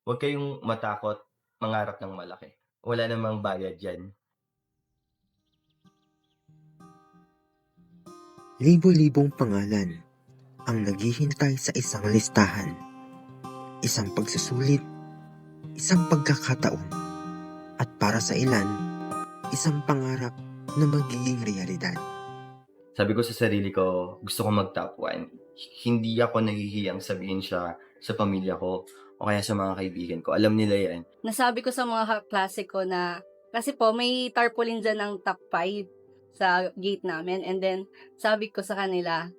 Huwag kayong matakot mangarap ng malaki. Wala namang bayad diyan. Libo-libong pangalan ang naghihintay sa isang listahan, isang pagsusulit, isang pagkakataon, at para sa ilan, isang pangarap na magiging realidad. Sabi ko sa sarili ko, gusto ko mag-top 1. Hindi ako nahihiyang sabihin siya sa pamilya ko o kaya sa mga kaibigan ko. Alam nila yan. Nasabi ko sa mga kaklase ko na, kasi po may tarpaulin dyan ng top 5 sa gate namin. And then, sabi ko sa kanila,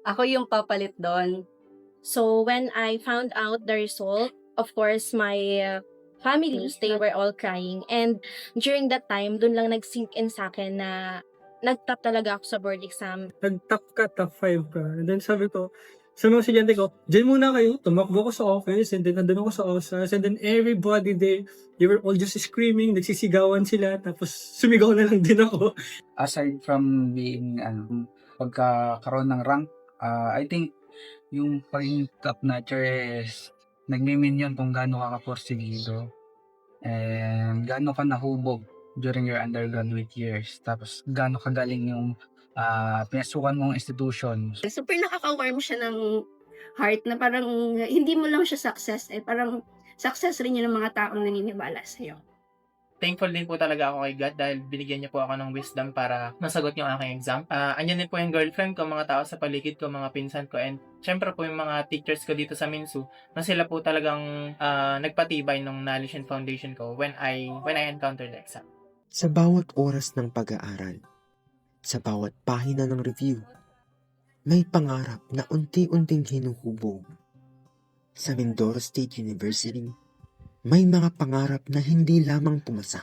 ako yung papalit doon. So when I found out the result, of course, my families, they were all crying. And during that time, dun lang nag-sink in sa akin na nag-top talaga ako sa board exam. Nag-top ka, top 5 ka. And then sabi ko, sa mga estudyante ko, dyan muna kayo, tumakbo ko sa office, and then nandun ako sa OSAS, and then everybody there, they were all just screaming, nagsisigawan sila, tapos sumigaw na lang din ako. Aside from being pagkakaroon ng rank, I think yung pagiging top notcher is nagmimin yun kung gaano ka kaporsigido and gaano ka nahubog during your undergraduate years, tapos gaano kagaling yung pinasukan mong institution. Super nakaka-warm siya ng heart na parang hindi mo lang siya success, parang success rin yun ng mga taong naniniwala sa'yo. Thankful din po talaga ako kay God dahil binigyan niya po ako ng wisdom para masagot yung aking exam. Andyan din po yung girlfriend ko, mga tao sa paligid ko, mga pinsan ko, and syempre po yung mga teachers ko dito sa Minsu na sila po talagang nagpatibay ng knowledge and foundation ko when I encountered the exam. Sa bawat oras ng pag-aaral, sa bawat pahina ng review, may pangarap na unti-unting hinuhubog. Sa Mindoro State University, may mga pangarap na hindi lamang pumasa,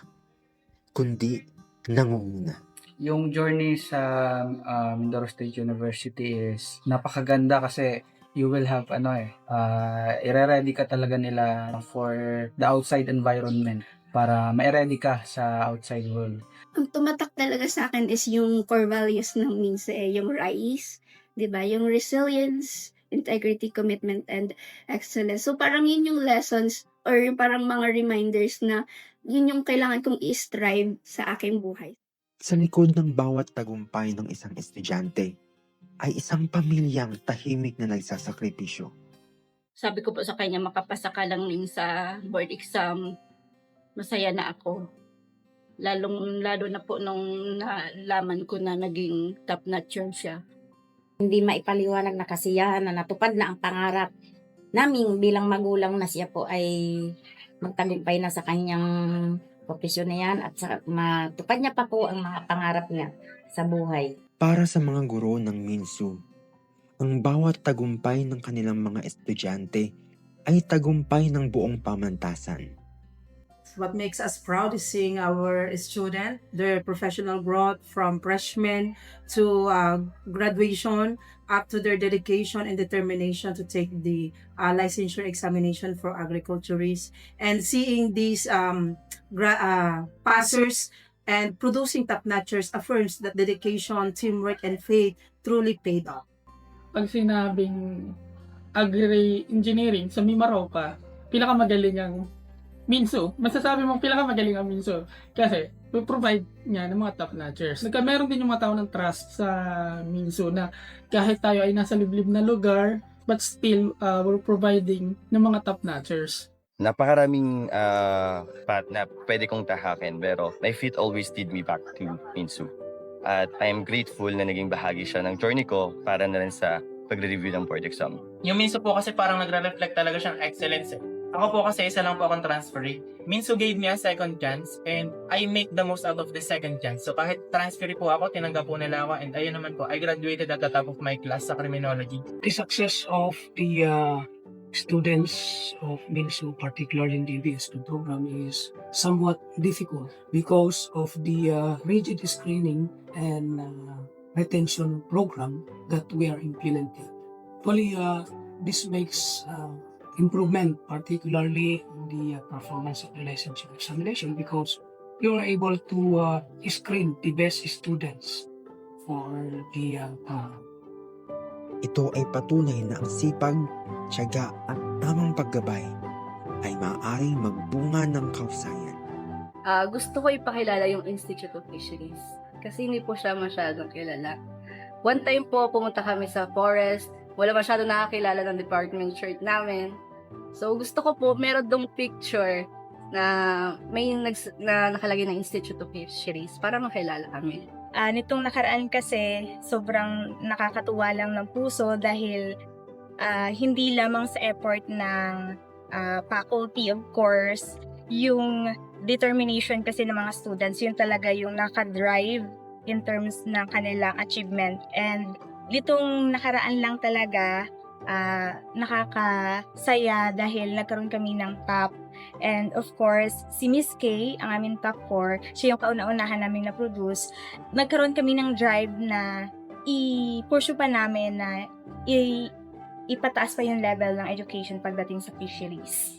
kundi nangunguna. Yung journey sa Mindoro State University is napakaganda kasi you will have ire-ready ka talaga nila for the outside environment para ma-ready ka sa outside world. Ang tumatak talaga sa akin is yung core values ng MINSA, yung RISE, di ba? Yung resilience, integrity, commitment, and excellence. So parang yun yung lessons or yung parang mga reminders na yun yung kailangan kong i-strive sa aking buhay. Sa likod ng bawat tagumpay ng isang estudyante, ay isang pamilyang tahimik na nagsasakripisyo. Sabi ko po sa kanya, makapasa ka lang din sa board exam, masaya na ako. Lalo na po nung nalaman ko na naging top notcher siya. Hindi maipaliwanag na kasiyahan na natupad na ang pangarap namin bilang magulang na siya po ay magtagumpay na sa kanyang profesyon na yan at matupad niya pa po ang mga pangarap niya sa buhay. Para sa mga guro ng Minsu, ang bawat tagumpay ng kanilang mga estudyante ay tagumpay ng buong pamantasan. What makes us proud is seeing our student, their professional growth from freshman to graduation, up to their dedication and determination to take the licensure examination for agriculturists, and seeing these passers and producing top notchers affirms that dedication, teamwork, and faith truly paid off. Pag sinabing agri-engineering sa Mimaropa, pinakamagaling ang Minsu. Masasabi mong pinakamagaling ang Minsu. Kasi, provide niya ng mga top notchers. Meron din yung mga tao ng trust sa Minsu na kahit tayo ay nasa liblib na lugar, but still, we're providing ng mga top notchers. Napakaraming path na pwede kong tahakin pero my feet always lead me back to Minsu. At I am grateful na naging bahagi siya ng journey ko para na rin sa pagre-review ng board exam. Yung Minsu po kasi parang nagre-reflect talaga siyang excellence eh. Ako po kasi isa lang po akong transferee. Minsu gave me a second chance and I make the most out of the second chance. So kahit transferee po ako, tinanggap po nila ako and ayun naman po, I graduated at the top of my class sa criminology. The success of the students of Minsu, particularly in the BSP program, is somewhat difficult because of the rigid screening and retention program that we are implementing. Actually, this makes improvement, particularly in the performance of the licensure examination, because you are able to screen the best students for the Ito ay patunay na ang sipag, tiyaga at tamang paggabay ay maaaring magbunga ng kausayan. Gusto ko ipakilala yung Institute of Fisheries kasi hindi po siya masyadong kilala. One time po, pumunta kami sa forest. Wala masyadong nakakilala ng department shirt namin. So, gusto ko po, meron dong picture na may na nakalagay ng Institute of Fisheries para makilala kami. Nitong nakaraan kasi, sobrang nakakatuwa lang ng puso dahil hindi lamang sa effort ng faculty, of course, yung determination kasi ng mga students, yun talaga yung nakadrive in terms ng kanilang achievement. And litong nakaraan lang talaga, nakakasaya dahil nagkaroon kami ng top. And of course, si Miss K, ang aming top 4, siya yung kauna-unahan namin na-produce. Nagkaroon kami ng drive na i-pursue pa namin na ipataas pa yung level ng education pagdating sa fisheries.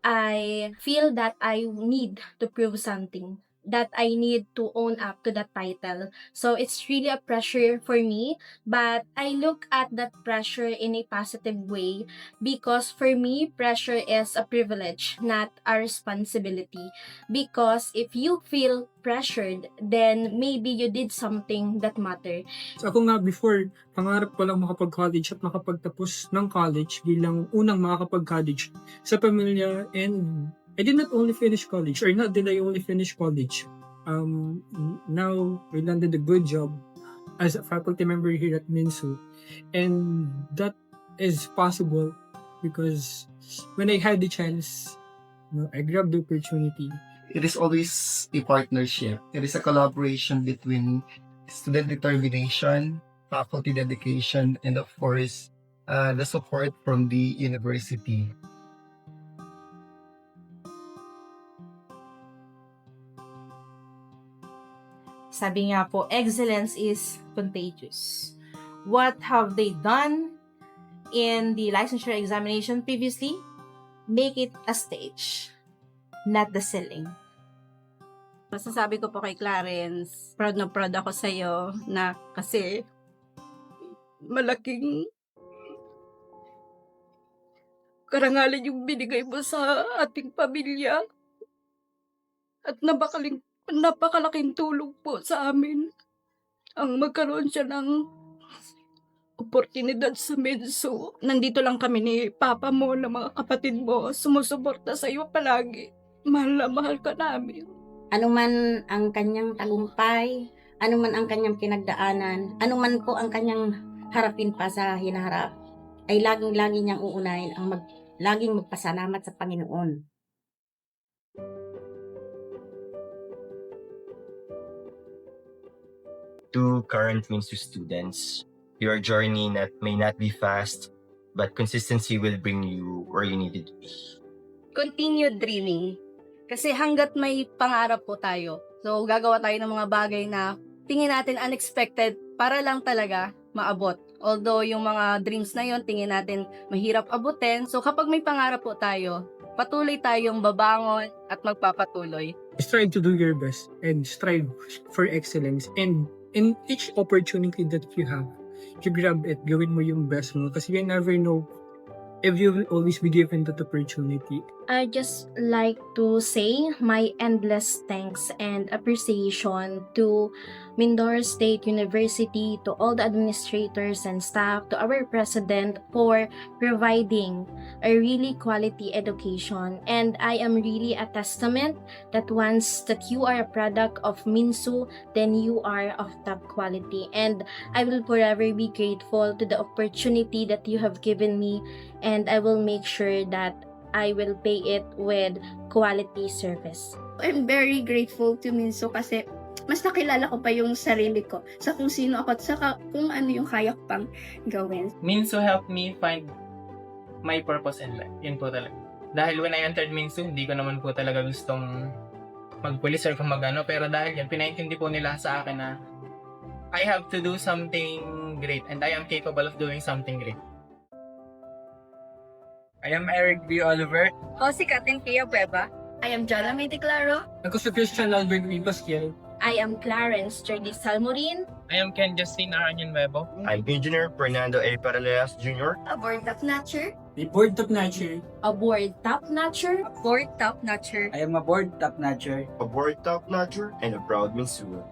I feel that I need to prove something, that I need to own up to that title. So it's really a pressure for me, but I look at that pressure in a positive way because for me, pressure is a privilege, not a responsibility. Because if you feel pressured, then maybe you did something that matter. So ako nga before, pangarap ko lang makapag-college at makapagtapos ng college bilang unang makakapag-college sa pamilya, and I did not only finish college, or not did I only finish college. Now, we landed a good job as a faculty member here at Minsu. And that is possible because when I had the chance, I grabbed the opportunity. It is always a partnership. It is a collaboration between student determination, faculty dedication, and of course, the support from the university. Sabi nga po, excellence is contagious. What have they done in the licensure examination previously? Make it a stage, not the ceiling. Masasabi ko po kay Clarence, proud na proud ako sa'yo na kasi malaking karangalan yung binigay mo sa ating pamilya at napakalaking tulong po sa amin ang magkaroon siya ng oportunidad sa Minsu. Nandito lang kami ni Papa mo na mga kapatid mo, sumusuporta sa iyo palagi. Mahal na mahal ka namin. Ano man ang kanyang tagumpay, ano man ang kanyang pinagdaanan, ano man po ang kanyang harapin pa sa hinaharap, ay laging-lagi niyang uunahin ang laging magpasalamat sa Panginoon. To current Minsu students, your journey may not be fast, but consistency will bring you where you needed to be. Continue dreaming. Kasi hanggat may pangarap po tayo, so gagawa tayo ng mga bagay na tingin natin unexpected para lang talaga maabot. Although yung mga dreams na yon tingin natin mahirap abutin, so kapag may pangarap po tayo, patuloy tayong babangon at magpapatuloy. Strive to do your best and strive for excellence, and in each opportunity that you have, you grab it, gawin mo yung best mo kasi you never know if you will always be given that opportunity. I just like to say my endless thanks and appreciation to Mindoro State University, to all the administrators and staff, to our president for providing a really quality education. And I am really a testament that once that you are a product of Minsu, then you are of top quality. And I will forever be grateful to the opportunity that you have given me, and I will make sure that I will pay it with quality service. I'm very grateful to Minsu kasi mas nakilala ko pa yung sarili ko sa kung sino ako at saka kung ano yung kaya ko pang gawin. Minsu helped me find my purpose in life. Yun po talaga. Dahil when I entered Minsu, hindi ko naman po talaga gustong mag-police or kung magano, pero dahil yan, pinaintindi po nila sa akin na I have to do something great and I am capable of doing something great. I am Eric B. Oliver. Ako si Katin Kia Bueva. I am Jonna May Declaro. Ako si Christian Albert V. Pasquiel. I am Clarence Jordi Salmorin. I am Ken Justin Aranyan Nuevo. I'm Engineer Fernando A. Paraleas Jr. A board top-notcher. A board top-notcher. A board top-notcher. Board top-notcher. I am a board top-notcher. A board top-notcher and a proud Minsuan.